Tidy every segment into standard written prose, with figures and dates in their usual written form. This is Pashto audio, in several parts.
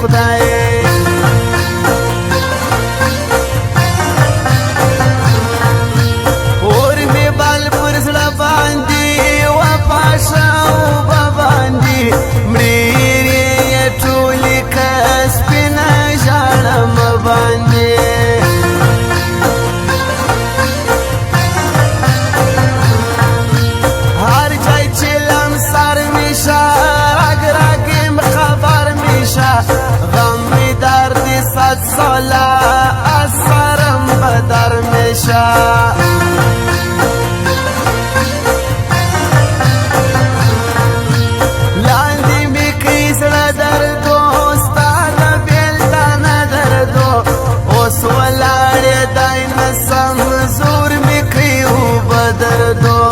خدای اور می بال پر زړه باندې و پاشا او باندې مړي ټولې کس پنا ژړم باندې هر ځای چې لمسر میشه اگرگیم خبر میشه غم می درد 100 ساله از سرم بدر میشه لاندی میکی زړه دردو ستا د بیلتانه دردو اوس ولاړې دی نسم زور میکی اوبه دردو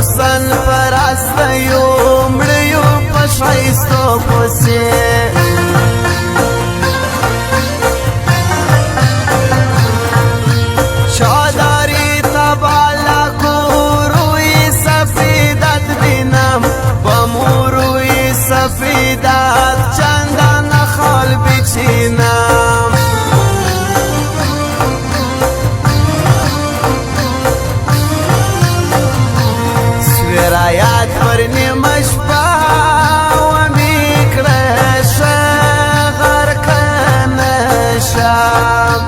حسن پرسته یو مړیو په ښایستو پسې شاداری تبالا کو روی سفیدت بینم با مو روی سفیدت چندان خال بچینم رایات پر نیمه شپه و میکړه شغر کنه شام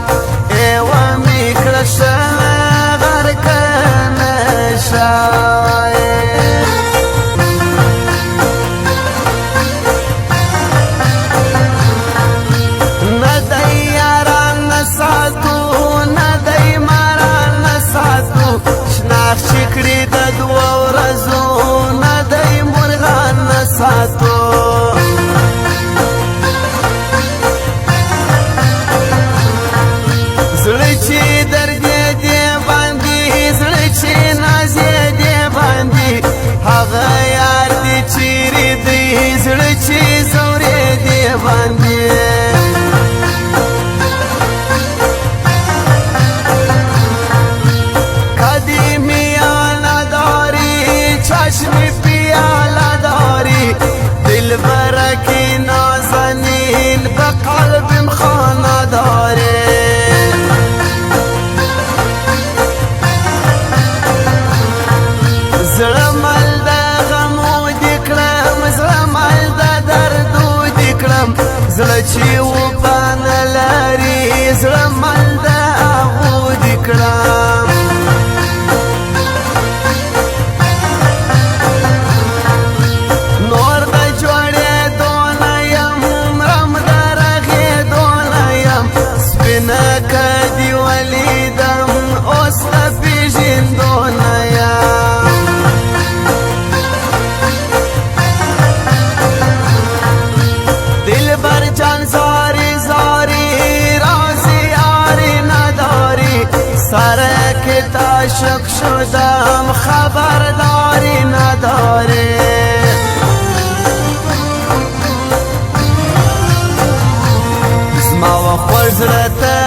و میکړه شغر کنه شام ندی یاران نساتو ندی ماران نساتو شناخ شکری د دوه ورځو ندی مرغان نساتو زړه چې دردې دې باندې زړه چې نازې دې باندې هغه یار دې چیرې دی زړه چې زورې دې باندې چشمی پیالا داری دل برکی نازنین به قلبم خانه داری زړه مل د غمو دکړم زړه مل د دردو دکړم زړه چې وبانه لري زړه مل د هغو دکړم کدی ولیدم اوس پیژندونه یم دلبر جان زاری زاری رازی یاری نداری سرک عاشق شدم خبرداری نداری زما و خپل زړه ته